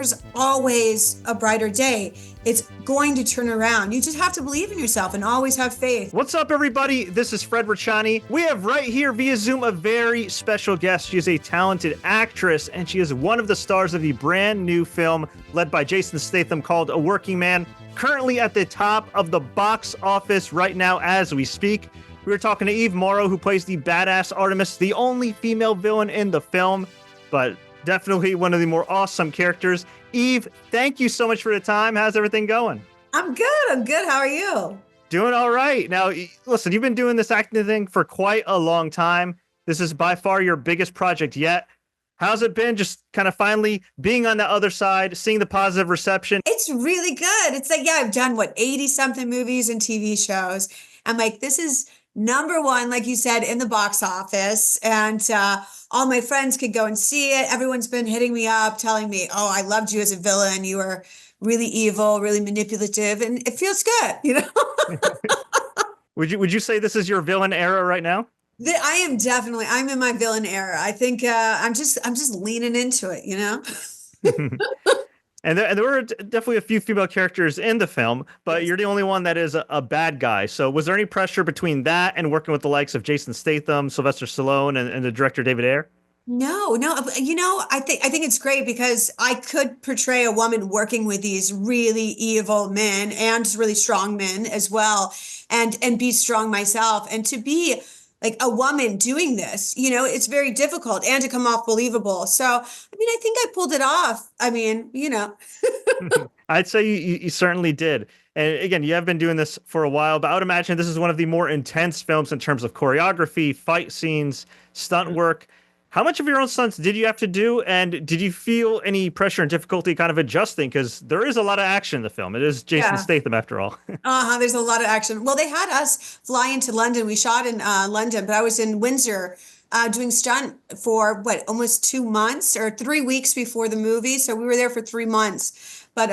there's always a brighter day. It's going to turn around. You just have to believe in yourself and always have faith. What's up, everybody? This is Fred Richani. We have right here via Zoom a very special guest. She is a talented actress, and she is one of the stars of the brand new film led by Jason Statham called A Working Man, currently at the top of the box office right now as we speak. We were talking to Eve Mauro, who plays the badass Artemis, the only female villain in the film, but definitely one of the more awesome characters. Eve, thank you so much for the time. How's everything going? I'm good. How are you? Doing all right. Now, listen, you've been doing this acting thing for quite a long time. This is by far your biggest project yet. How's it been just kind of finally being on the other side, seeing the positive reception? It's really good. It's like, yeah, I've done 80 something movies and TV shows. I'm like, this is number one, like you said, in the box office. And all my friends could go and see it. Everyone's been hitting me up, telling me, oh, I loved you as a villain. You were really evil, really manipulative. And it feels good, you know? Would you say this is your villain era right now? I'm in my villain era. I think I'm just leaning into it, you know? And there were definitely a few female characters in the film, but you're the only one that is a bad guy. So was there any pressure between that and working with the likes of Jason Statham, Sylvester Stallone, and the director David Ayer? No. You know, I think it's great because I could portray a woman working with these really evil men and really strong men as well, and be strong myself. And to be like a woman doing this, you know, it's very difficult and to come off believable. So, I mean, I think I pulled it off. I mean, you know. I'd say you certainly did. And again, you have been doing this for a while, but I would imagine this is one of the more intense films in terms of choreography, fight scenes, stunt work. How much of your own stunts did you have to do? And did you feel any pressure and difficulty kind of adjusting? Because there is a lot of action in the film. It is Jason Statham after all. There's a lot of action. Well, they had us fly into London. We shot in London, but I was in Windsor doing stunt for almost 2 months or 3 weeks before the movie. So we were there for 3 months. But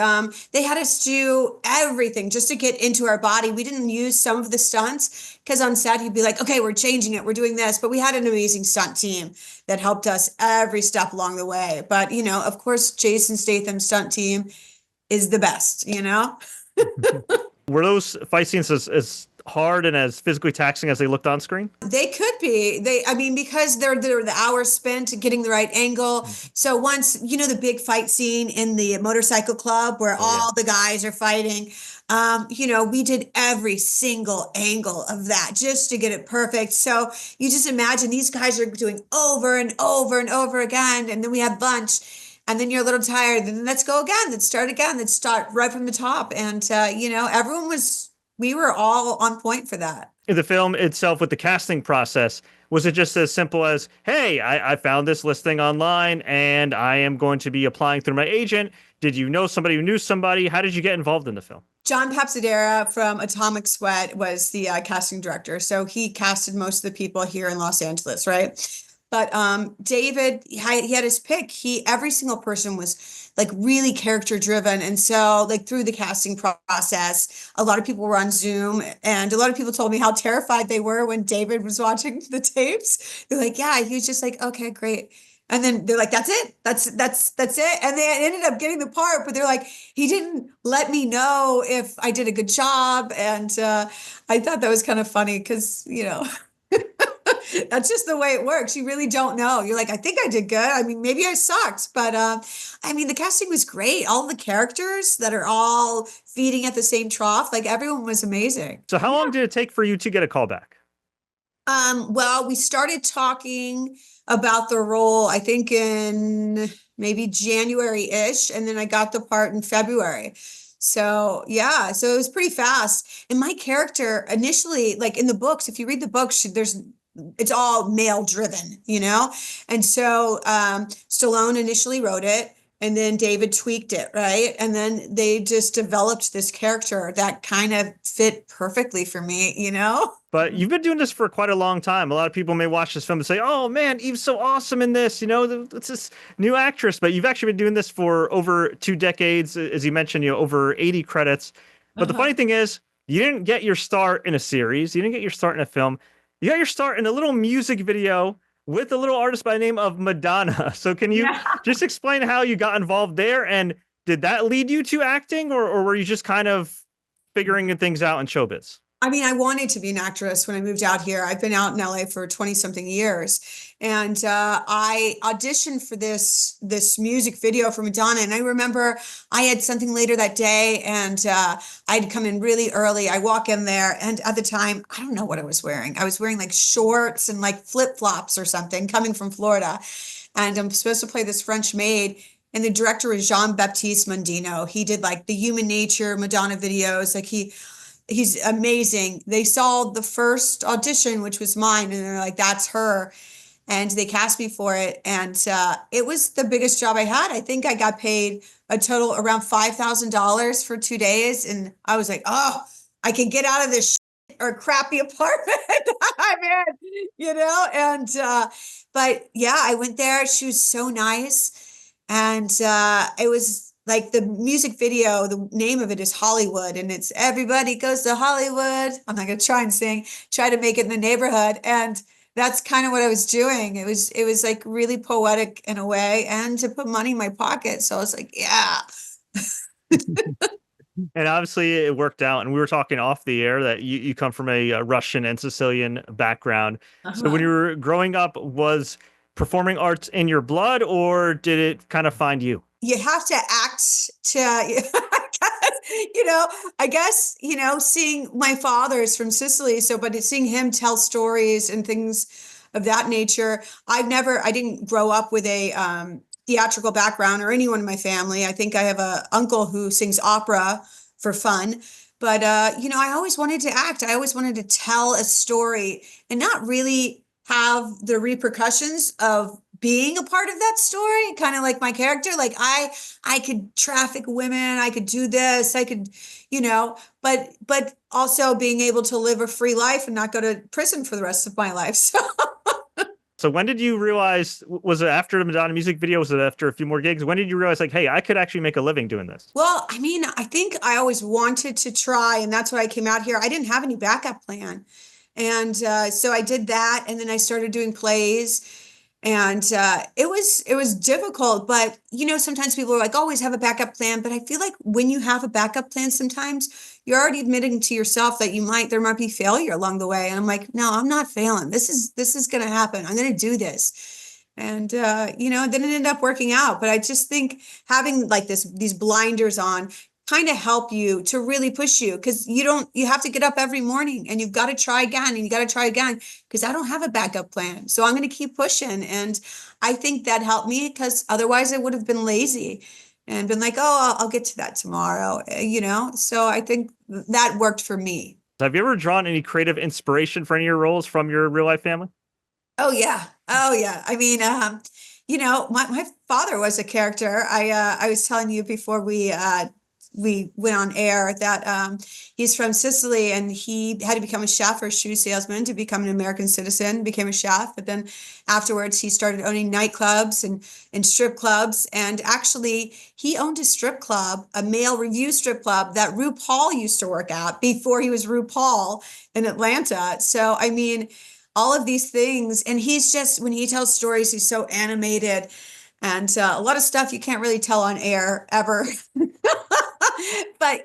they had us do everything just to get into our body. We didn't use some of the stunts because on set he'd be like, okay, we're changing it. We're doing this. But we had an amazing stunt team that helped us every step along the way. But, you know, of course, Jason Statham's stunt team is the best, you know? Were those fight scenes as hard and as physically taxing as they looked on screen? They could be. Because they're the hours spent getting the right angle. So once, you know, the big fight scene in the motorcycle club where all the guys are fighting, you know, we did every single angle of that just to get it perfect. So you just imagine these guys are doing over and over and over again. And then we have lunch. And then you're a little tired. And then let's go again. Let's start again. Let's start right from the top. And, you know, we were all on point for that. In the film itself, with the casting process, was it just as simple as, hey, I found this listing online and I am going to be applying through my agent? Did you know somebody who knew somebody? How did you get involved in the film? John Papsadera from Atomic Sweat was the casting director. So he casted most of the people here in Los Angeles, right? But David, he had his pick. Every single person was like really character driven. And so like through the casting process, a lot of people were on Zoom and a lot of people told me how terrified they were when David was watching the tapes. They're like, yeah, he was just like, okay, great. And then they're like, that's it. That's it. And they ended up getting the part, but they're like, he didn't let me know if I did a good job. And I thought that was kind of funny because, you know, that's just the way it works. You really don't know. You're like, I think I did good. I mean, maybe I sucked, but I mean, the casting was great. All the characters that are all feeding at the same trough, like everyone was amazing. So how long did it take for you to get a call back? Well, we started talking about the role, I think in maybe January-ish, and then I got the part in February. So yeah, so it was pretty fast. And my character initially, like in the books, if you read the books, it's all male driven, you know? And so Stallone initially wrote it and then David tweaked it, right? And then they just developed this character that kind of fit perfectly for me, you know? But you've been doing this for quite a long time. A lot of people may watch this film and say, oh man, Eve's so awesome in this, you know, it's this new actress, but you've actually been doing this for over 2 decades. As you mentioned, you know, over 80 credits. But the funny thing is, you didn't get your start in a series. You didn't get your start in a film. You got your start in a little music video with a little artist by the name of Madonna. So can you just explain how you got involved there? And did that lead you to acting, or were you just kind of figuring things out in showbiz? I mean, I wanted to be an actress when I moved out here. I've been out in LA for 20 something years. And I auditioned for this music video for Madonna. And I remember I had something later that day, and I'd come in really early. I walk in there, and at the time, I don't know what I was wearing. I was wearing like shorts and like flip-flops or something, coming from Florida. And I'm supposed to play this French maid. And the director was Jean-Baptiste Mondino. He did like the Human Nature Madonna videos. Like he's amazing. They saw the first audition, which was mine, and they're like, that's her. And they cast me for it. And it was the biggest job I had. I think I got paid a total around $5,000 for 2 days. And I was like, oh, I can get out of this or crappy apartment I'm in, you know? And, but yeah, I went there. She was so nice. And it was like the music video, the name of it is Hollywood, and it's everybody goes to Hollywood. I'm not going to try and sing, try to make it in the neighborhood. And that's kind of what I was doing. It was like really poetic in a way, and to put money in my pocket. So I was like, yeah. And obviously it worked out. And we were talking off the air that you come from a Russian and Sicilian background. So when you were growing up, was performing arts in your blood, or did it kind of find you? You have to act to, I guess, seeing my father's from Sicily. So, but seeing him tell stories and things of that nature. I didn't grow up with a theatrical background or anyone in my family. I think I have a uncle who sings opera for fun. But, I always wanted to act. I always wanted to tell a story and not really have the repercussions of being a part of that story, kind of like my character. Like I could traffic women, I could do this, I could, but also being able to live a free life and not go to prison for the rest of my life. So when did you realize, was it after the Madonna music video? Was it after a few more gigs? When did you realize, like, hey, I could actually make a living doing this? Well, I mean, I think I always wanted to try, and that's why I came out here. I didn't have any backup plan. And so I did that, and then I started doing plays. And it was difficult, but sometimes people are like, always have a backup plan. But I feel like when you have a backup plan, sometimes you're already admitting to yourself that there might be failure along the way. And I'm like, no, I'm not failing. This is going to happen. I'm going to do this. And then it ended up working out. But I just think having like these blinders on kind of help you to really push you, because you have to get up every morning and you've got to try again, and you got to try again, because I don't have a backup plan. So I'm going to keep pushing. And I think that helped me, because otherwise I would have been lazy and been like, oh, I'll get to that tomorrow, So I think that worked for me. Have you ever drawn any creative inspiration for any of your roles from your real life family? Oh, yeah. I mean, my father was a character. I was telling you before we went on air that he's from Sicily, and he had to become a chef or a shoe salesman to become an American citizen, became a chef. But then afterwards, he started owning nightclubs and strip clubs. And actually, he owned a strip club, a male review strip club that RuPaul used to work at before he was RuPaul in Atlanta. So, I mean, all of these things. And he's just, when he tells stories, he's so animated. And a lot of stuff you can't really tell on air ever. But,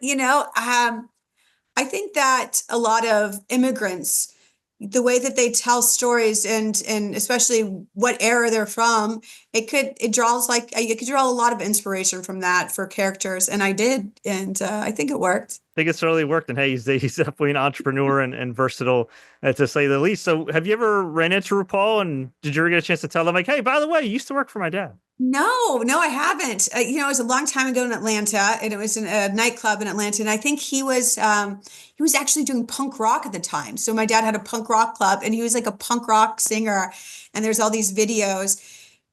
I think that a lot of immigrants, the way that they tell stories and especially what era they're from, you could draw a lot of inspiration from that for characters. And I did. And I think it worked. I think it's really worked. And hey, he's definitely an entrepreneur and versatile, to say the least. So have you ever ran into RuPaul, and did you ever get a chance to tell them, like, hey, by the way, you used to work for my dad? No, I haven't. It was a long time ago in Atlanta, and it was in a nightclub in Atlanta. And I think he was actually doing punk rock at the time. So my dad had a punk rock club, and he was like a punk rock singer. And there's all these videos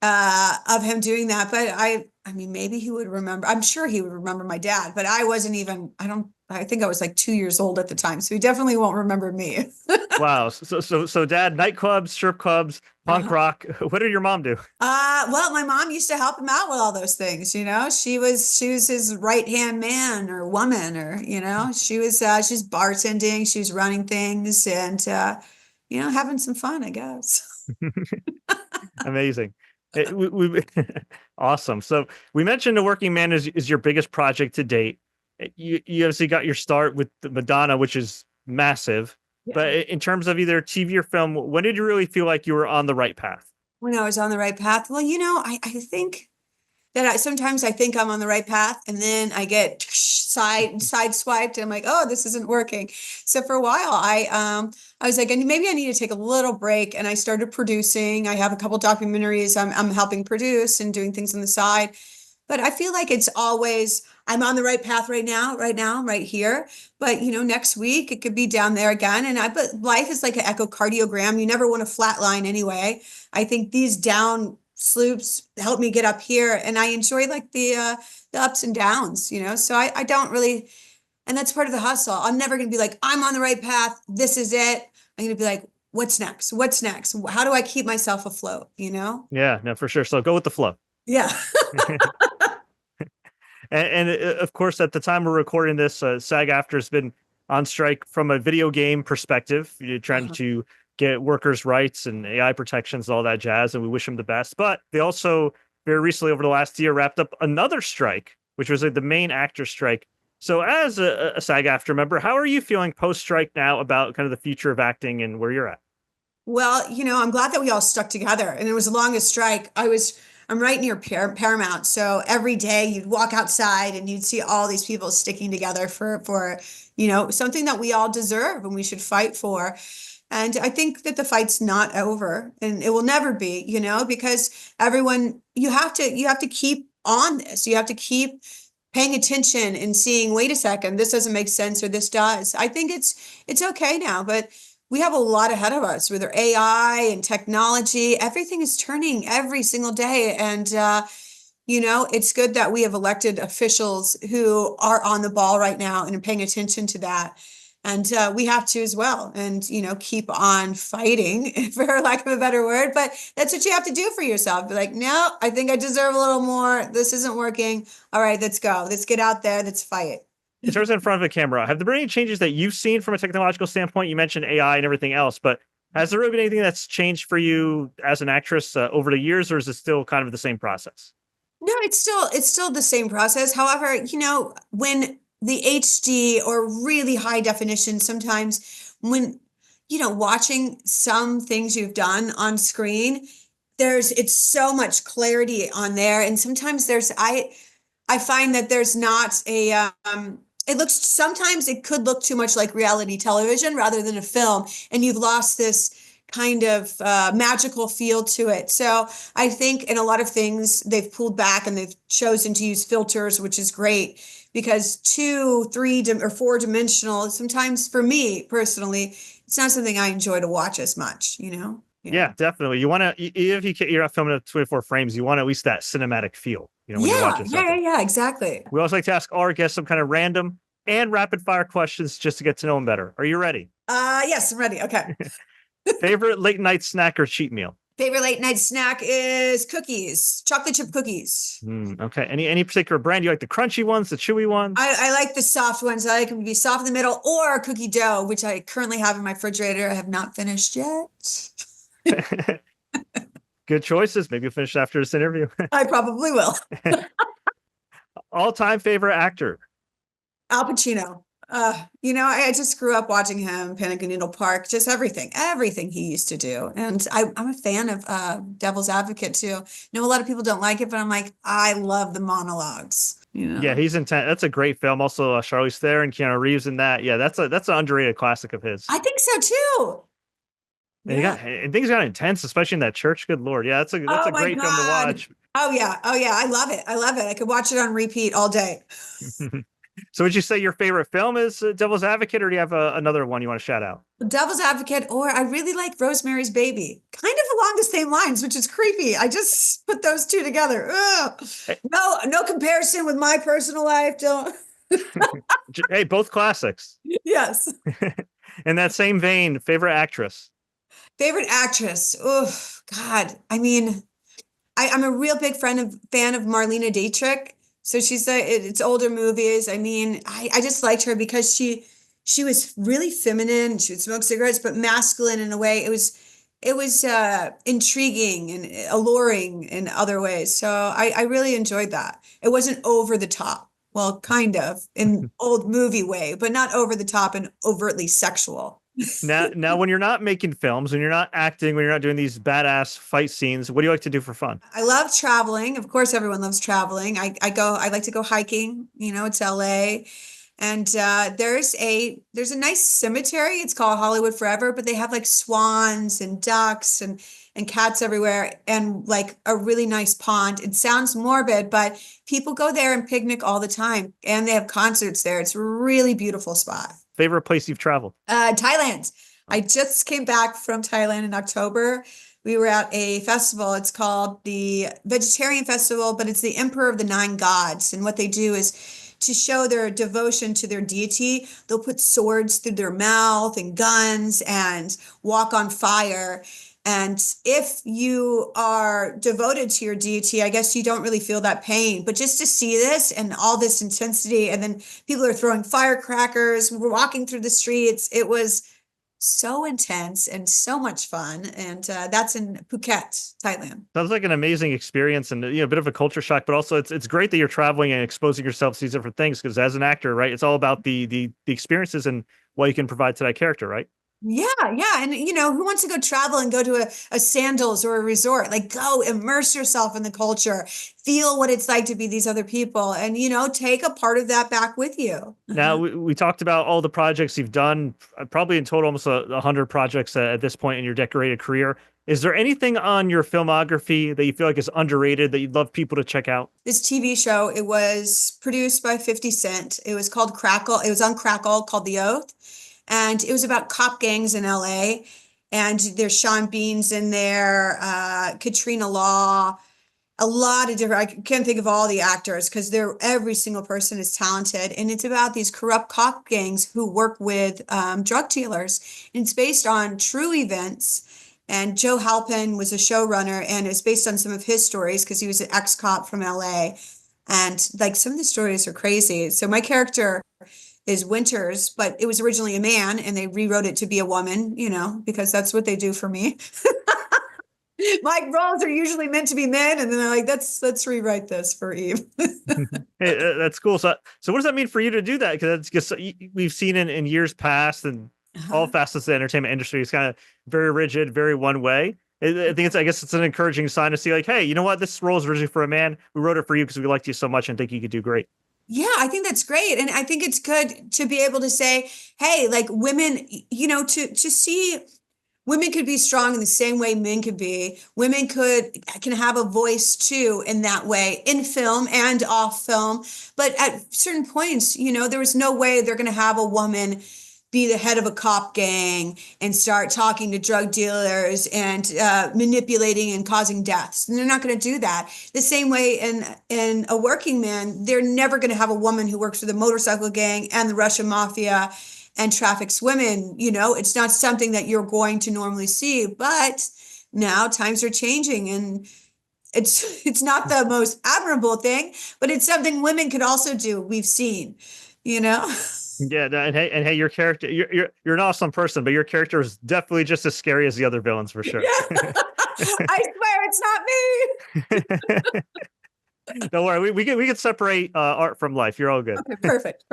of him doing that. But I mean, maybe he would remember. I'm sure he would remember my dad, but I wasn't even. I think I was like 2 years old at the time, so he definitely won't remember me. Wow. So dad, nightclubs, strip clubs, punk rock. What did your mom do? Well, my mom used to help him out with all those things. She was his right-hand man or woman, or, she was bartending, she was running things and, having some fun, I guess. Amazing. Awesome. So we mentioned The Working Man is your biggest project to date. You obviously got your start with the Madonna, which is massive. Yeah. But in terms of either TV or film, when did you really feel like you were on the right path? When I was on the right path, well, I think that sometimes I think I'm on the right path, and then I get sideswiped, and I'm like, oh, this isn't working. So for a while, I was like, maybe I need to take a little break, and I started producing. I have a couple documentaries I'm helping produce and doing things on the side, but I feel like it's always I'm on the right path right now, right here. But next week it could be down there again, but life is like an echocardiogram. You never want to flatline anyway. I think these down sloops help me get up here, and I enjoy like the ups and downs, so I don't really, and that's part of the hustle. I'm never going to be like, I'm on the right path, this is it. I'm going to be like, what's next, how do I keep myself afloat? Yeah, no, for sure. So go with the flow. Yeah. And of course, at the time we're recording this, SAG-AFTRA has been on strike from a video game perspective. You're trying to get workers' rights and AI protections, all that jazz, and we wish them the best. But they also very recently, over the last year, wrapped up another strike, which was like the main actor strike. So as a SAG-AFTRA member, how are you feeling post-strike now about kind of the future of acting and where you're at? Well, I'm glad that we all stuck together, and it was the longest strike. I'm right near Paramount, so every day you'd walk outside and you'd see all these people sticking together for something that we all deserve and we should fight for. And I think that the fight's not over, and it will never be, because everyone, you have to keep on this. You have to keep paying attention and seeing, wait a second, this doesn't make sense, or this does. I think it's okay now, but we have a lot ahead of us with our AI and technology. Everything is turning every single day. And, it's good that we have elected officials who are on the ball right now and are paying attention to that. And we have to as well, and keep on fighting, for lack of a better word. But that's what you have to do for yourself. Be like, no, I think I deserve a little more. This isn't working. All right, let's go. Let's get out there. Let's fight. In terms of in front of a camera, have there been any changes that you've seen from a technological standpoint? You mentioned AI and everything else, but has there really been anything that's changed for you as an actress over the years, or is it still kind of the same process? No, it's still the same process. However, when the HD or really high definition, sometimes when, watching some things you've done on screen, it's so much clarity on there. And sometimes I find that there's not sometimes it could look too much like reality television rather than a film. And you've lost this kind of magical feel to it. So I think in a lot of things they've pulled back and they've chosen to use filters, which is great, because 2, 3, or 4-dimensional, sometimes for me personally, it's not something I enjoy to watch as much, Yeah, definitely. You want to, if you're not filming at 24 frames, you want at least that cinematic feel, when you're watching something. Yeah, exactly. We also like to ask our guests some kind of random and rapid fire questions just to get to know them better. Are you ready? Yes, I'm ready. Okay. Favorite late night snack or cheat meal? Favorite late night snack is cookies, chocolate chip cookies. Okay. Any particular brand? You like the crunchy ones, the chewy ones? I like the soft ones. I like them to be soft in the middle, or cookie dough, which I currently have in my refrigerator. I have not finished yet. Good choices. Maybe you'll finish after this interview. I probably will. All-time favorite actor? Al Pacino. I just grew up watching him, Panic in Needle Park, just everything he used to do. And I'm a fan of Devil's Advocate too. I know a lot of people don't like it, but I'm like, I love the monologues. Yeah, he's intense. That's a great film. Also, Charlize Theron, Keanu Reeves in that. Yeah, that's an underrated classic of his. I think so too. And things got intense, especially in that church. Good Lord. Yeah, that's a great film to watch. Oh yeah. I love it. I could watch it on repeat all day. So would you say your favorite film is Devil's Advocate, or do you have another one you want to shout out? Devil's Advocate, or I really like Rosemary's Baby. Kind of along the same lines, which is creepy. I just put those two together. Ugh. No comparison with my personal life. Don't. Hey, both classics. Yes. In that same vein, favorite actress? Favorite actress? Oh, God. I mean, I'm a real big fan of Marlene Dietrich. So it's older movies. I mean, I just liked her because she was really feminine. She would smoke cigarettes, but masculine in a way. it was intriguing and alluring in other ways. So I really enjoyed that. It wasn't over the top. Well, kind of in old movie way, but not over the top and overtly sexual. Now, when you're not making films, when you're not acting, when you're not doing these badass fight scenes, what do you like to do for fun? I love traveling. Of course, everyone loves traveling. I like to go hiking, it's LA. And there's a nice cemetery. It's called Hollywood Forever, but they have like swans and ducks and cats everywhere and like a really nice pond. It sounds morbid, but people go there and picnic all the time and they have concerts there. It's a really beautiful spot. Favorite place you've traveled? Thailand. I just came back from Thailand in October. We were at a festival. It's called the Vegetarian Festival, but it's the Emperor of the Nine Gods. And what they do is to show their devotion to their deity, they'll put swords through their mouth and guns and walk on fire. And if you are devoted to your deity, I guess you don't really feel that pain. But just to see this and all this intensity, and then people are throwing firecrackers, we're walking through the streets. It was so intense and so much fun. And that's in Phuket, Thailand. Sounds like an amazing experience and a bit of a culture shock, but also it's great that you're traveling and exposing yourself to these different things because as an actor, right, it's all about the experiences and what you can provide to that character, right? Yeah, yeah. And who wants to go travel and go to a sandals or a resort? Like go immerse yourself in the culture, feel what it's like to be these other people and, take a part of that back with you. Now we talked about all the projects you've done, probably in total, almost 100 projects at this point in your decorated career. Is there anything on your filmography that you feel like is underrated that you'd love people to check out? This TV show, it was produced by 50 Cent. It was called Crackle. It was on Crackle called The Oath. And it was about cop gangs in LA. And there's Sean Bean's in there, Katrina Law, a lot of different, I can't think of all the actors because every single person is talented. And it's about these corrupt cop gangs who work with drug dealers. And it's based on true events. And Joe Halpin was a showrunner and it's based on some of his stories because he was an ex-cop from LA. And like some of the stories are crazy. So my character is Winters, but it was originally a man and they rewrote it to be a woman, because that's what they do for me. My roles are usually meant to be men. And then they're like, let's rewrite this for Eve. Hey, that's cool. So what does that mean for you to do that? Because we've seen in years past and all facets of the entertainment industry is kind of very rigid, very one way. I guess it's an encouraging sign to see like, hey, you know what? This role is originally for a man. We wrote it for you because we liked you so much and think you could do great. Yeah, I think that's great. And I think it's good to be able to say, hey, like women, to see women could be strong in the same way men could be. Women can have a voice too in that way, in film and off film. But at certain points, there was no way they're going to have a woman be the head of a cop gang and start talking to drug dealers and manipulating and causing deaths. And they're not going to do that. The same way in a working man, they're never going to have a woman who works for the motorcycle gang and the Russian mafia and traffics women. It's not something that you're going to normally see. But now times are changing and it's not the most admirable thing, but it's something women could also do. We've seen, Yeah, and hey, your character, you're an awesome person, but your character is definitely just as scary as the other villains for sure. Yeah. I swear it's not me. Don't worry, we can separate art from life. You're all good. Okay, perfect.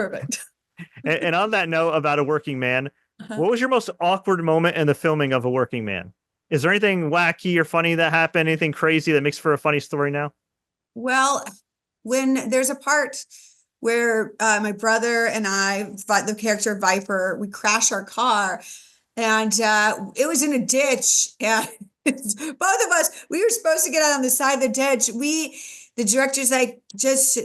And on that note about a working man, what was your most awkward moment in the filming of A Working Man? Is there anything wacky or funny that happened? Anything crazy that makes for a funny story now? Well, when there's a part where my brother and I, the character Viper, we crash our car and it was in a ditch. And both of us, we were supposed to get out on the side of the ditch. The director's like, just,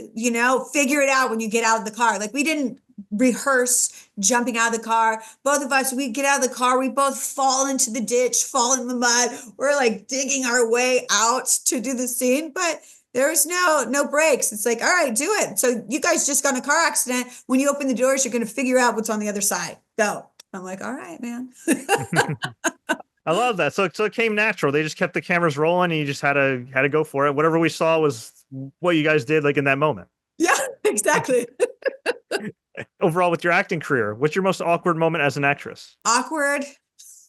figure it out when you get out of the car. Like we didn't rehearse jumping out of the car. Both of us, we get out of the car, we both fall into the ditch, fall in the mud. We're like digging our way out to do the scene, but there's no breaks. It's like, all right, do it. So you guys just got in a car accident. When you open the doors, you're going to figure out what's on the other side. Go. I'm like, all right, man. I love that. So it came natural. They just kept the cameras rolling and you just had to go for it. Whatever we saw was what you guys did like in that moment. Yeah, exactly. Overall, with your acting career, what's your most awkward moment as an actress? Awkward.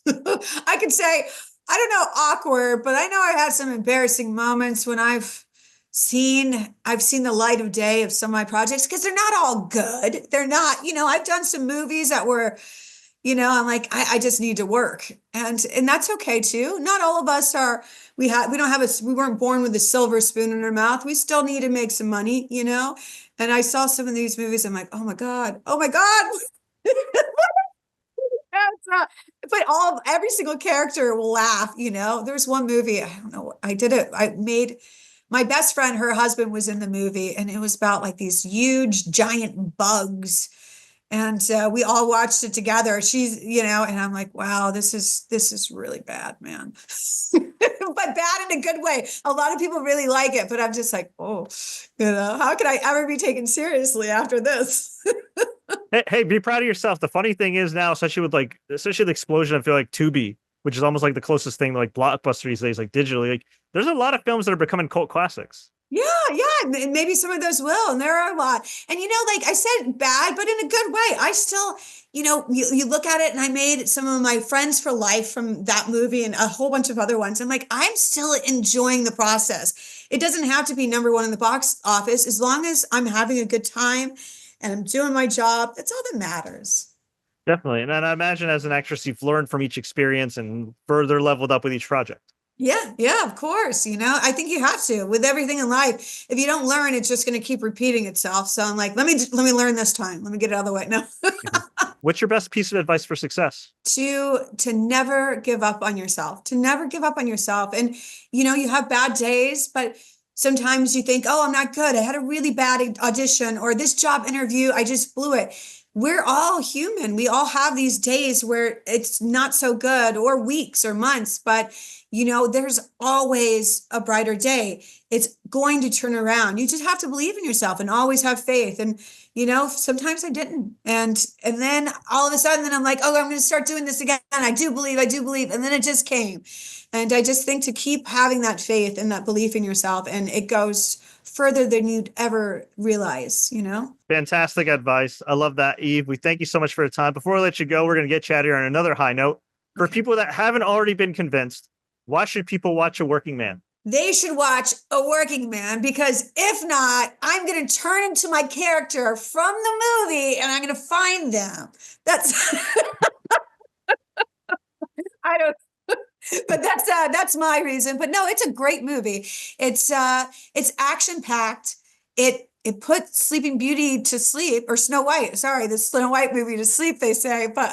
I could say I don't know, awkward, but I know I had some embarrassing moments when I've seen the light of day of some of my projects because they're not all good. They're not, I've done some movies that were, I'm like, I just need to work. And that's okay too. Not all of us are, we weren't born with a silver spoon in our mouth. We still need to make some money, And I saw some of these movies. I'm like, oh my God. Oh my God. But every single character will laugh, There's one movie, I don't know, I made my best friend, her husband was in the movie, and it was about like these huge giant bugs. And we all watched it together. She's, and I'm like, wow, this is really bad, man. But bad in a good way. A lot of people really like it, but I'm just like, oh, how could I ever be taken seriously after this? Hey, be proud of yourself. The funny thing is now, especially the explosion, I feel like Tubi, which is almost like the closest thing to like Blockbuster these days, like digitally, like there's a lot of films that are becoming cult classics. Yeah, and maybe some of those will, and there are a lot. And like I said, bad, but in a good way. I still, you look at it, and I made some of my friends for life from that movie and a whole bunch of other ones. I'm like, I'm still enjoying the process. It doesn't have to be number one in the box office. As long as I'm having a good time and I'm doing my job, that's all that matters. Definitely. And I imagine as an actress, you've learned from each experience and further leveled up with each project. Yeah, of course. I think you have to with everything in life. If you don't learn, it's just going to keep repeating itself. So I'm like, let me learn this time. Let me get it out of the way. No. What's your best piece of advice for success? To never give up on yourself, to never give up on yourself. And, you have bad days, but sometimes you think, oh, I'm not good. I had a really bad audition, or this job interview, I just blew it. We're all human. We all have these days where it's not so good, or weeks or months, but there's always a brighter day. It's going to turn around. You just have to believe in yourself and always have faith. And, sometimes I didn't. And then all of a sudden, then I'm like, oh, I'm going to start doing this again. I do believe. And then it just came. And I just think to keep having that faith and that belief in yourself, and it goes further than you'd ever realize, Fantastic advice. I love that, Eve. We thank you so much for your time. Before we let you go, we're going to get you out here on another high note. For people that haven't already been convinced, why should people watch A Working Man? They should watch A Working Man, because if not, I'm going to turn into my character from the movie and I'm going to find them. That's I don't but that's my reason. But no, it's a great movie. It's action packed. It put Sleeping Beauty to sleep, or Snow White. Sorry, the Snow White movie to sleep, they say, but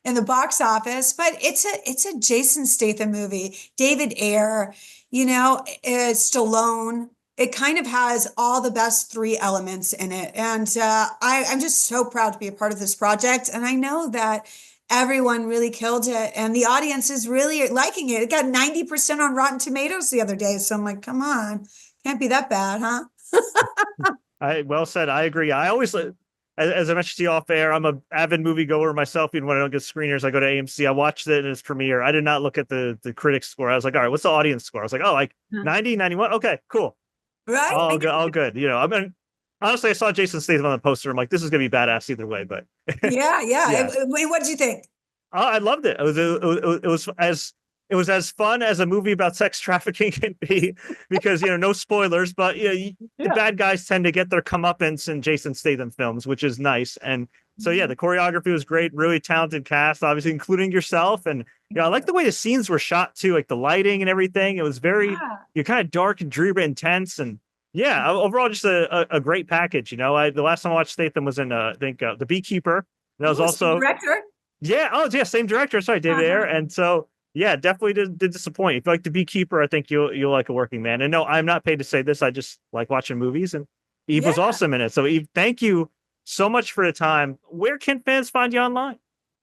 in the box office. But it's a Jason Statham movie. David Ayer, Stallone. It kind of has all the best three elements in it, and I'm just so proud to be a part of this project. And I know that everyone really killed it, and the audience is really liking it. It got 90% on Rotten Tomatoes the other day. So I'm like, come on, can't be that bad, huh? Well said. I agree. I always, as I mentioned to you off air, I'm an avid moviegoer myself. Even when I don't get screeners, I go to AMC. I watched it in its premiere. I did not look at the critic score. I was like, all right, what's the audience score? I was like, oh, like 90, 91. Okay, cool. Right. All good. I mean, honestly, I saw Jason Statham on the poster. I'm like, this is going to be badass either way, but yeah. What did you think? I loved it. It was as fun as a movie about sex trafficking can be, because no spoilers, but the bad guys tend to get their comeuppance in Jason Statham films, which is nice. And so the choreography was great, really talented cast, obviously including yourself. And I like the way the scenes were shot too, like the lighting and everything. It was very kind of dark and dreary, but intense. And overall just a great package. The last time I watched Statham was in I think The Beekeeper. That was also director. Yeah. Oh, yeah. Same director. Sorry, David Ayer. And so, definitely did disappoint. If you like The Beekeeper, I think you'll like A Working Man. And no, I'm not paid to say this. I just like watching movies, and Eve was awesome in it. So Eve, thank you so much for the time. Where can fans find you online?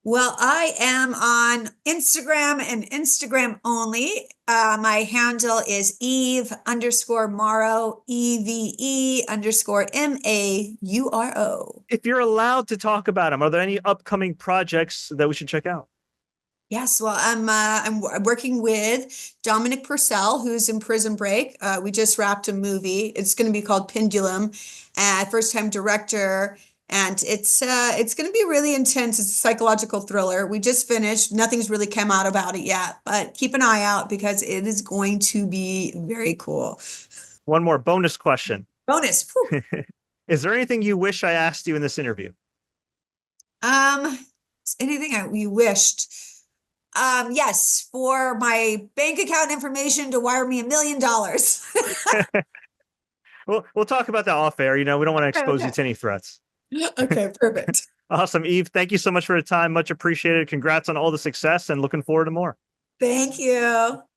Well, I am on Instagram and Instagram only. My handle is Eve_Mauro, EVE_MAURO. If you're allowed to talk about them, are there any upcoming projects that we should check out? Yes, well, I'm working with Dominic Purcell, who's in Prison Break. We just wrapped a movie. It's going to be called Pendulum. First time director. And it's going to be really intense. It's a psychological thriller. We just finished. Nothing's really come out about it yet, but keep an eye out because it is going to be very cool. One more bonus question. Bonus. Is there anything you wish I asked you in this interview? Anything you wished? Yes, for my bank account information to wire me $1 million. We'll talk about that off air. You know, we don't want to expose Okay. you to any threats. Okay, perfect. Awesome. Eve, thank you so much for the time. Much appreciated. Congrats on all the success and looking forward to more. Thank you.